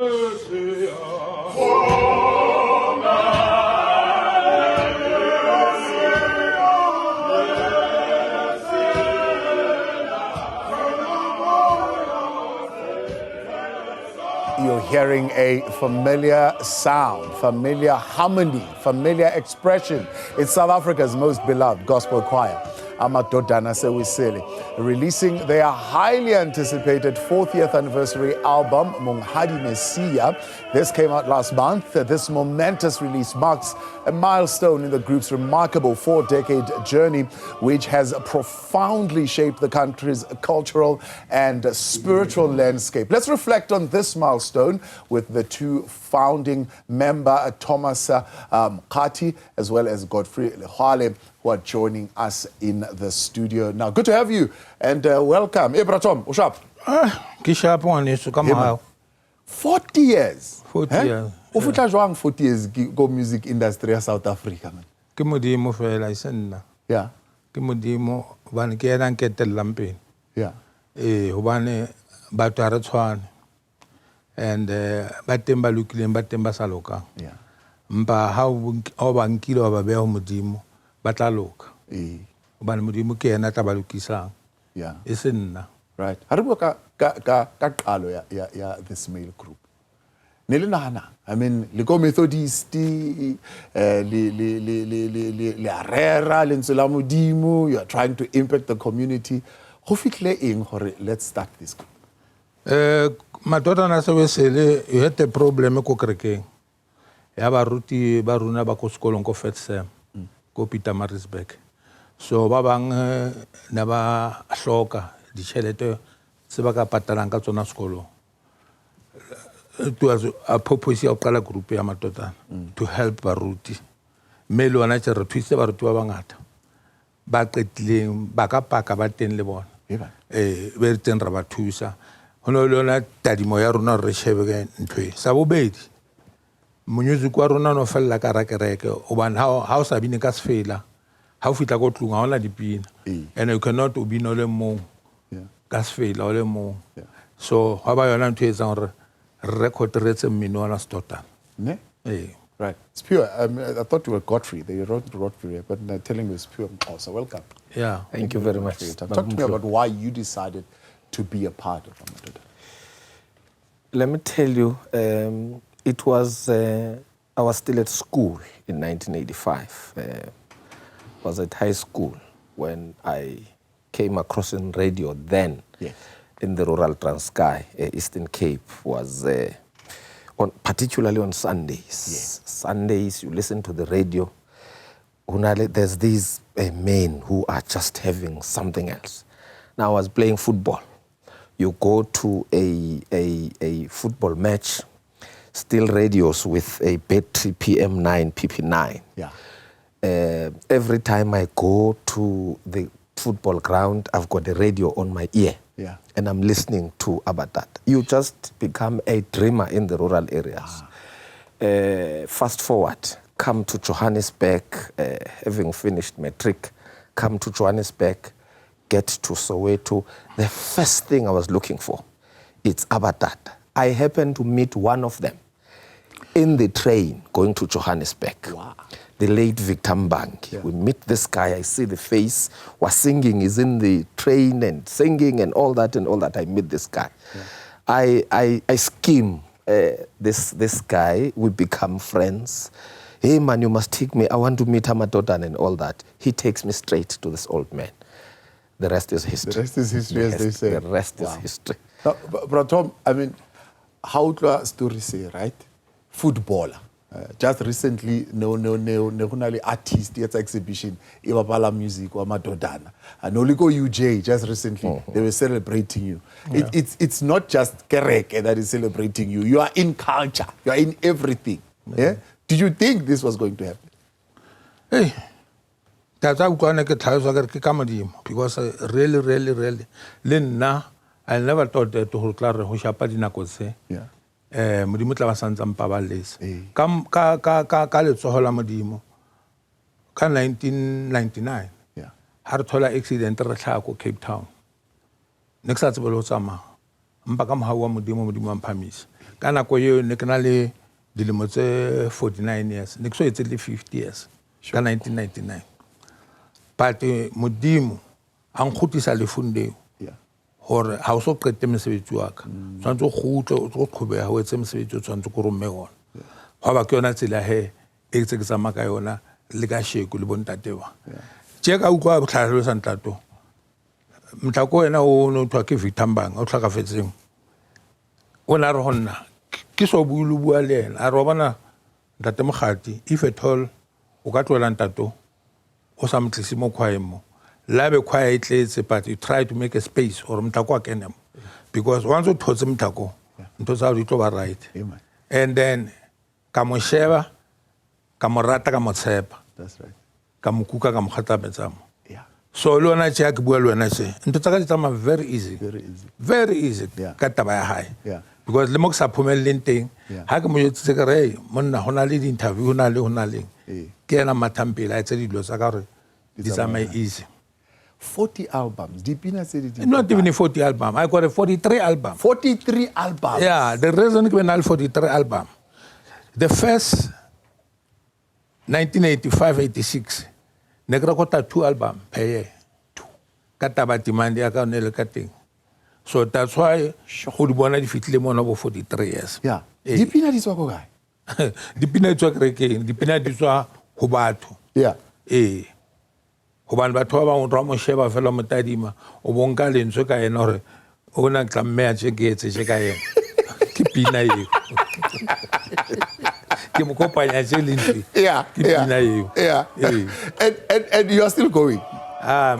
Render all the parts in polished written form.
You're hearing a familiar sound, familiar harmony, familiar expression. It's South Africa's most beloved gospel choir, Amadodana Ase Wesile, releasing their highly anticipated 40th anniversary album, Monghali Mesia. This came out last month. This momentous release marks a milestone in the group's remarkable 4-decade journey, which has profoundly shaped the country's cultural and spiritual landscape. Let's reflect on this milestone with the two founding members, Thabo Mokhati as well as Godfrey Legwale, who are joining us in the studio now. Good to have you and welcome. Tom, what's up? 40 years. 40 years. O futla jwang 40 years go music industry ya South Africa man. Ke modimo fela isenna. Yeah. Ke modimo bana ke ena nketella mpeng. Yeah. Hobane batho a re tshwane. And ba teng ba lokileng ba teng ba sa lokang. Yeah. Mpa ha o ba nkile wa ba beha ho modimo ba tla loka. Hobane modimo ke ena tla ba lokisang. Yeah. Isenna. Right. Ha re bua ka qalo ya this male group. I mean, le Methodist, le arera, le ntse la modimo, you are trying to impact the community. Ho fihle eng hore let's start this group? Amadodana Ase Wesile, you had a problem ko kerekeng. Ya baruti ba runa ba ko sekolong ko Fetsem, ko Pietermaritzburg. So ba bang na ba hloka ditjhelete se ba ka patalang ka tsona sekolong. It was a purpose of kala group ya Amadodana to help baruti. Mme le ona tse re thuse baruti ba bangata. Ba qetleng ba ka paka ba teng le bona. Be re teng ra ba thusa. Hono le ona tadimo ya rona re shebe ke ntwe. Sa bobedi. Music wa rona no fella ka rakereke obane ha o sa bine ka sefela. Ha o fitla go tlung ha ona dipina. And you cannot ubino le mong. Ka sefela o le mong. So ha ba yona ntwe tsa hore record rates ne? Right. It's pure. I thought you were Godfrey. They wrote Godfrey, but they're telling me it's pure. So welcome. Yeah. Thank you very much. Talk to me about why you decided to be a part of Amadodana. Let me tell you, it was, I was still at school in 1985. I was at high school when I came across in radio then. Yes. In the rural Transkei, Eastern Cape, was particularly on Sundays. Yes. Sundays, you listen to the radio. There's these men who are just having something else. Now, I was playing football. You go to a football match, still radios with a battery PM9, PP9. Yeah. Every time I go to the football ground, I've got a radio on my ear. Yeah. And I'm listening to about that. You just become a dreamer in the rural areas. Fast forward, come to Johannesburg, having finished matric, come to Johannesburg, get to Soweto. The first thing I was looking for, it's Abadat. I happened to meet one of them in the train going to Johannesburg. Wow. The late Victor Mbangi. Yeah. We meet this guy, I see the face, was singing, is in the train and singing and all that. I meet this guy. Yeah. I scheme this guy, we become friends. Hey man, you must take me, I want to meet Amadodana and all that. He takes me straight to this old man. The rest is history. The rest is history, as they say. The rest is history. Now, but Tom, I mean, how do our story say, right? Footballer. Just recently, no artist at exhibition, Ibapala Music or Amadodana. And Oliko UJ, just recently, they were celebrating you. Yeah. It's not just Kereke that is celebrating you. You are in culture. You are in everything. Yeah? Did you think this was going to happen? Hey, that's how I because really, Lena, I never thought that to hold Clara Hoshapadina could say. Yeah. Modimo tla ba santsa mpa ba lesa ka letsohola modimo ka 1999 ha re thola accident re tlha ko Cape Town ne ke sa tsebelo tsama mpa ka mohau wa modimo a mphamisa ka nako eo ne ke na le dilemo tse 49 years ne ke so etse le 50 years ka 1999 but modimo a nkgutisa lefung leo hore ha o so qete mosebetsi wa ka tshwantse o kgutle o tlo qhobeha ho etse mosebetsi o tshwantse ko romme ona ha ba ke yona tsela he e tse ke tsama ka yona le ka sheko le bontate ba tje ka ukwa botlhalo sa ntato mtlako wena o no thwa ke Victambang o tlhakafetseng o na re honna ke so buulu bua le ena a re bona ntate Mokhati if at all o ka tlola ntato o sa mtlisi mo khwaemo labe khwae itletse but you try to make a space or mtlako a kene because once o thotse mtlako ntho tsa di tlo ba right and then ka mo sheba ka mo rata ka mo tshepa That's right. ka mo kuka ka mo khatabetsamo so le ona tse ke bua le wena se ntho tsa ka di tsama very easy ka taba ya hae because le mo ke sa phomelleng teng ha ke mo yetse ke re monna hona le di interview hona le ke ena mathampela a tse di lo tsa ka re di tsama easy 40 albums. Dipina said it. Not even 40 album. I got a 43 album. 43 albums. Yeah, the reason we have 43 album. The first 1985-86, negra got 2 album per year. Katabati mandi akanele kating. So that's why should bona di fitle mo na 43 years. Yeah. Dipina di tswa ko kae? Dipina di tswa kerekeng, dipina di tswa ho batho. Yeah. Hobane batho ba bang o mo sheba fela motadima o bonka lentswe ka ena hore o na tlameha tse ke etse tse ka ena ke pina eo ke mo kopanya tse lentswe ke pina eo and you are still going are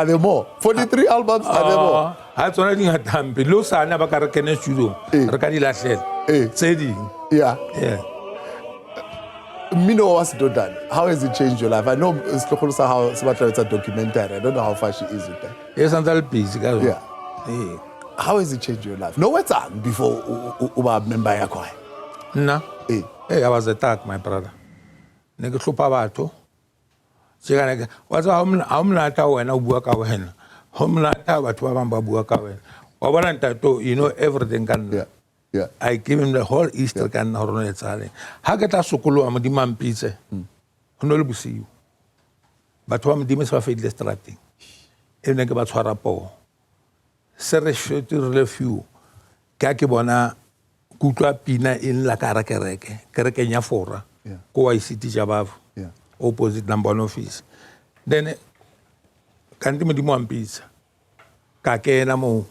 there more 43 albums are there more ha tsona di ngatampe lo sana ba ka re kene studio re ka di lahlela tse ding Mino Amadodana, how has it changed your life? I know it's how it's a documentary. I don't know how far she is with that. Yes, I'm very busy. How has it changed your life? No, what's on before Uba member yakwa? No. Hey, I was attacked, my brother. Nigga Klupa Bato. Chiganega. What's Omlata when I work out when? Homlata, what Wabamba work out when? Wabananta, you know everything can. Yeah. I give him the whole Easter can horone tsale. Ha ke ta sokolo a modimo mpitse. Ho no le bosiu. Batho ba modimo se ba fedile strating. E ne ke ba tshwara po. Se re shotile few. Ka ke bona kutlwa pina in la kereke nya fora. Ko wa ICT Jabavu. Opposite number 1 office. Then kanti modimo mpitse. Ka kena mo.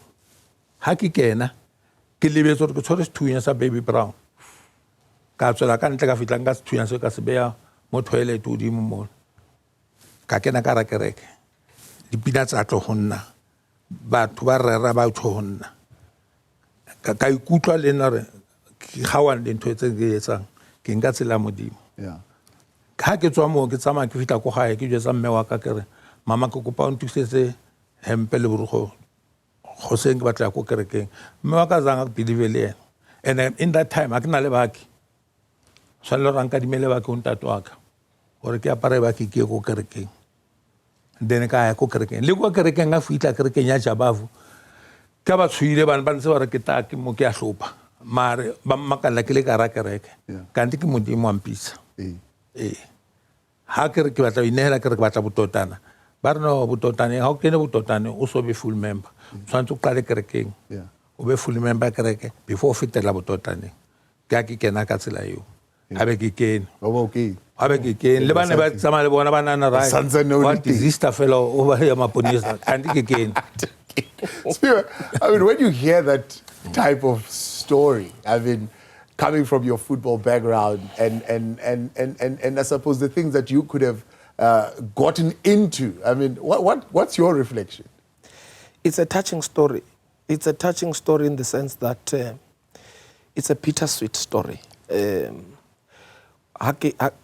Ha ke kena ke lebetse gore ke tshware sethunya sa Baby Brown ka tswela ka ntle ka fitlang ka sethunya se ka se beya mo toilet o di mo ka kena ka rakereke dipina tsa tlo gonna batho ba rera ba tlo gonna ka ikutlwa le nna re ga wa le ntho tse ke etsang ke nka tsela modimo ha ke tswa mo ke tsama ke fitla ko gae ke jetsa mme wa ka kere mama ke kopa o ntusetse hempe le borugo Hoseng batla ko kerekeng mme wa ka zanga believe le and in that time akina le baki sala ranka di mele baki untato aka gore ke apare baki ke ko kerekeng then ka ya ko kerekeng le ko kerekeng ga fitla kerekeng ya Jabavu ka ba tshwile ban se ba re ke ta ke mo ke a hlopa mare ba makala ke le ka ra kereke kanti ke modimo ampisa ha ke re ke batla inela ke re ke batla bototana ba re no bototane ha o kene bototane o so be full member tshwantse o qale kerekeng o be full member kereke before o fetela bototane ka ke kena ka tsela eo ha be ke kene ha be ke kene le bana ba tsama le bona bana na right what is this fellow over here maponisa kanti ke kene I mean when you hear that type of story I mean coming from your football background and I suppose the things that you could have gotten into. I mean, what's your reflection? It's a touching story. It's a touching story in the sense that it's a bittersweet story.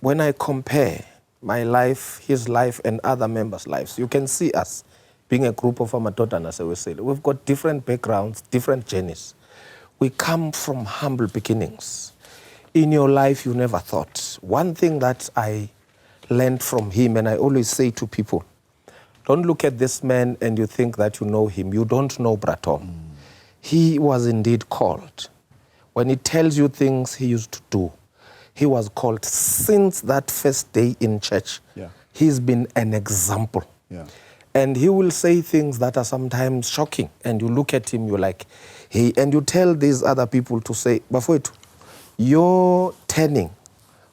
When I compare my life, his life, and other members' lives, you can see us being a group of Amadodana Ase Wesile. We've got different backgrounds, different journeys. We come from humble beginnings. In your life, you never thought. One thing that I learned from him, and I always say to people, don't look at this man and you think that you know him. You don't know Bratom. He was indeed called. when he tells you things he used to do, he was called since that first day in church. Yeah. He's been an example. Yeah. And he will say things that are sometimes shocking. And you look at him, you're like, hey, and you tell these other people to say, Bafwetu, your turning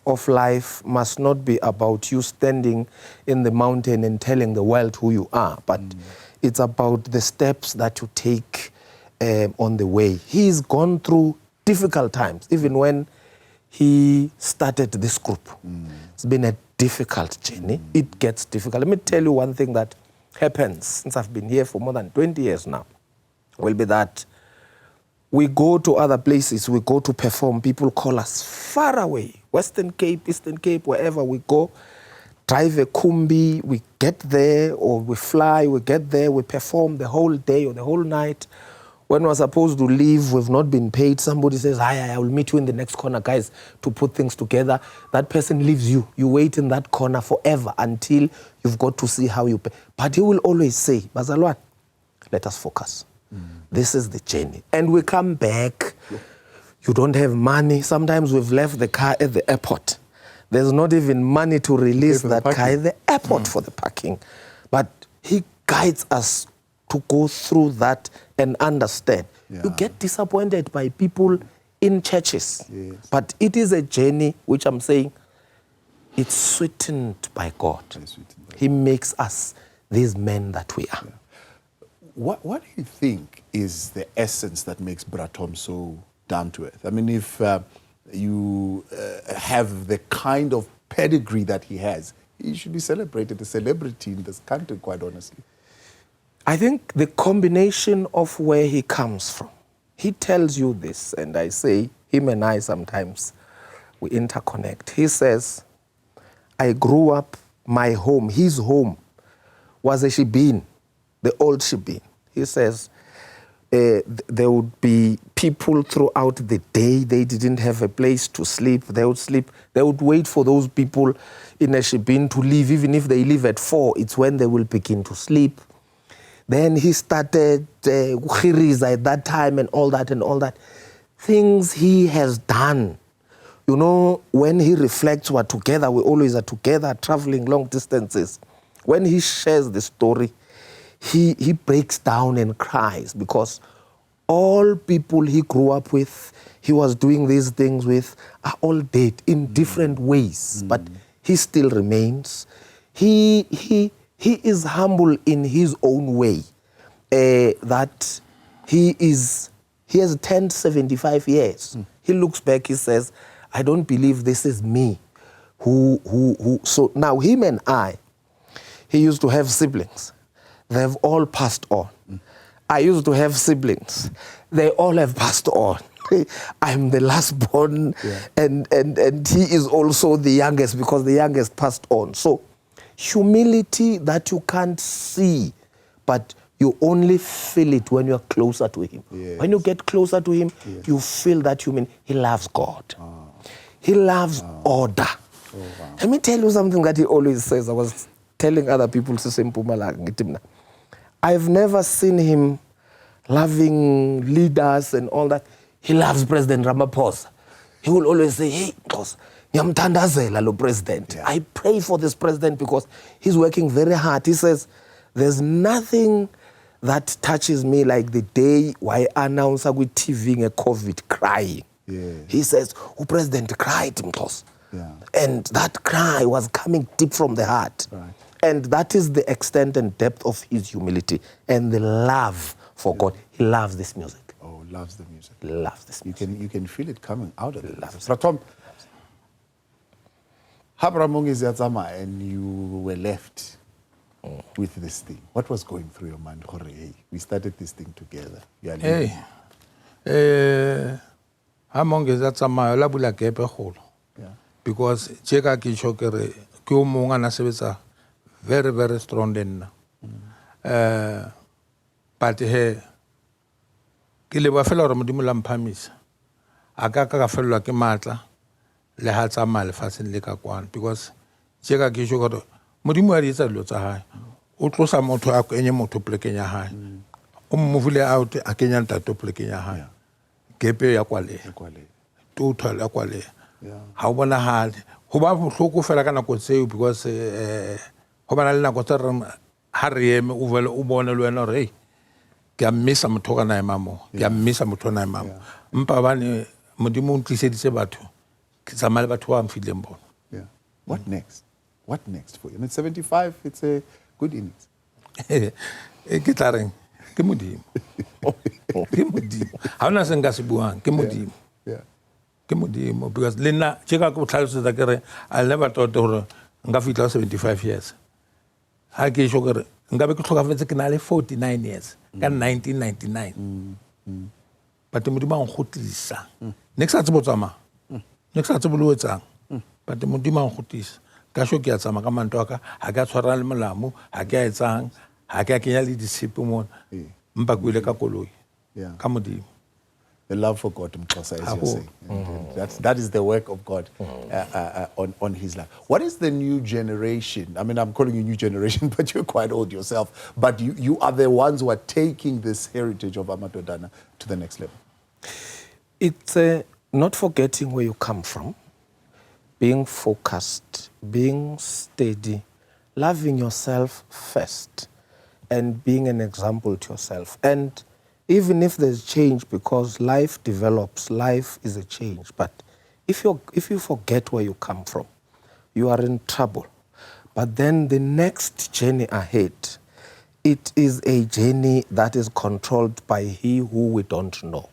of life must not be about you standing in the mountain and telling the world who you are, but it's about the steps that you take on the way. He's gone through difficult times, even when he started this group. It's been a difficult journey. It gets difficult. Let me tell you one thing that happens since I've been here for more than 20 years now, will be that we go to other places, we go to perform, people call us far away, Western Cape, Eastern Cape, wherever we go, drive a kumbi, we get there, or we fly, we get there, we perform the whole day or the whole night. When we're supposed to leave, we've not been paid, somebody says, I will meet you in the next corner, guys, to put things together. That person leaves you. You wait in that corner forever until you've got to see how you pay. But he will always say, Bazalwan, let us focus. This is the journey. And we come back, you don't have money. Sometimes we've left the car at the airport. There's not even money to release that car at the airport for the parking. But he guides us to go through that and understand. Yeah. You get disappointed by people in churches. Yes. But it is a journey, which I'm saying, it's sweetened by God. He makes us these men that we are. Yeah. What do you think is the essence that makes Bratom so down to earth? I mean, if you have the kind of pedigree that he has, he should be celebrated, a celebrity in this country, quite honestly. I think the combination of where he comes from, he tells you this, and I say, him and I sometimes, we interconnect. He says, I grew up, my home, his home, was a shebeen, the old shebeen. He says, there would be people throughout the day, they didn't have a place to sleep, they would sleep, they would wait for those people in a shebeen to leave, even if they leave at 4, it's when they will begin to sleep. Then he started Khiriza at that time and all that. Things he has done. You know, when he reflects, we're together, we always are together, traveling long distances. When he shares the story, he breaks down and cries because all people he grew up with, he was doing these things with, are all dead in different ways, but he still remains. He is humble in his own way, that he has turned 75 years. He looks back, he says, I don't believe this is me. So now him and I, he used to have siblings. They've all passed on. I used to have siblings. They all have passed on. I'm the last born, and he is also the youngest because the youngest passed on. So humility that you can't see, but you only feel it when you're closer to him. Yes. When you get closer to him, you feel that he loves God. He loves order. Let me tell you something that he always says. I was telling other people, I've never seen him loving leaders and all that. He loves President Ramaphosa. He will always say, hey, President. I pray for this president because he's working very hard. He says, there's nothing that touches me like the day why I announced with TV a COVID crying. Yeah. He says, president cried, and that cry was coming deep from the heart. Right. And that is the extent and depth of his humility and the love for God. He loves this music. Oh, loves the music. Loves this music. You can feel it coming out of it. Bratom, and you were left with this thing. What was going through your mind? Hey, we started this thing together. Because Cheka Kishokere, Kumunga Nasevisa, very, very strong then. But he Kiliba fellow Ramadumulam Pamis, Akaka fellow Kimata, Lehatsa Malfas in Lekakwan, because Cheka Kishokoro, Mudimu is a lot high. Utlosa moto any moto plekenya high. Muvule out a Kenyan to plekenya high. gepe ya kwale total ya kwale ha o bona hale ho ba bohloko fela ka nako tseo because ho bana le nako tse re ha re eme o vele o bone le wena re ke a mmisa motho ka nae mamo ke a mmisa motho na mamo mpa bane modimo o ntliseditse batho ke tsamaya le batho ba mfileng bona. What next for you? And it's 75, it's a good innings. Ke tla reng ke modimo ke modimo ha ona se nka se buang ke modimo ke modimo because le nna tse ka go tlhalosetsa ke re I'll never thought gore nka fitla 75 years ha ke sho gore nka be ke tlhokafetse ke na le 49 years ka 1999 but modimo a ngotlisa next a tsebo tsama next a tsebo lo etsang but modimo a ngotlisa ka sho ke a tsama ka manto aka ha ka tshwara le molamo ha ke a etsang ha ke a kenya le disipo mo mpa go ile ka koloi ka modimo. The love for God, Mxhosa, as you're saying. That is the work of God on his life. What is the new generation? I mean, I'm calling you new generation, but you're quite old yourself. But you are the ones who are taking this heritage of Amadodana to the next level. It's not forgetting where you come from, being focused, being steady, loving yourself first, and being an example to yourself. And even if there's change, because life develops, life is a change. But if you forget where you come from, you are in trouble. But then the next journey ahead, it is a journey that is controlled by he who we don't know.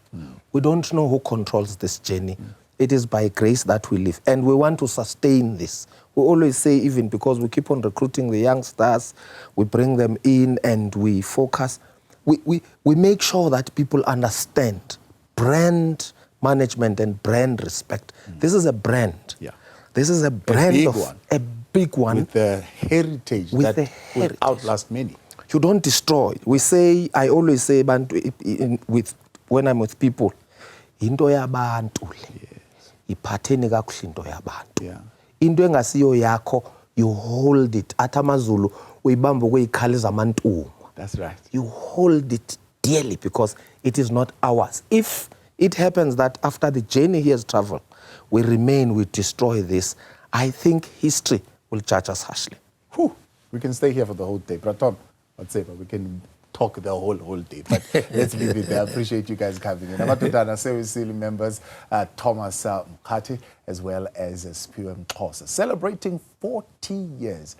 We don't know who controls this journey. It is by grace that we live. And we want to sustain this. We always say, even because we keep on recruiting the youngsters, we bring them in and we focus. We make sure that people understand brand management and brand respect. This is a brand. This is a brand a big one. With the heritage that will outlast many. You don't destroy. I always say, when I'm with people, into yabantu le iphatheni kakuhle into yabantu. Into engasiyo yakho, you hold it. Athi amaZulu uyibamba kweyikhali zamantungu. That's right. You hold it dearly because it is not ours. If it happens that after the journey he has traveled, we remain, we destroy this, I think history will judge us harshly. Whew. We can stay here for the whole day. But Tom, I'd say, but we can talk the whole day. But let's leave it there. I appreciate you guys coming in. Amadodana Ase Wesile members, Thomas Mokhati, as well as Sphiwe Mxhosa, celebrating 40 years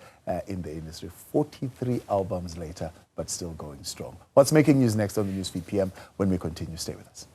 in the industry, 43 albums later, but still going strong. What's making news next on the Newsfeed PM when we continue? Stay with us.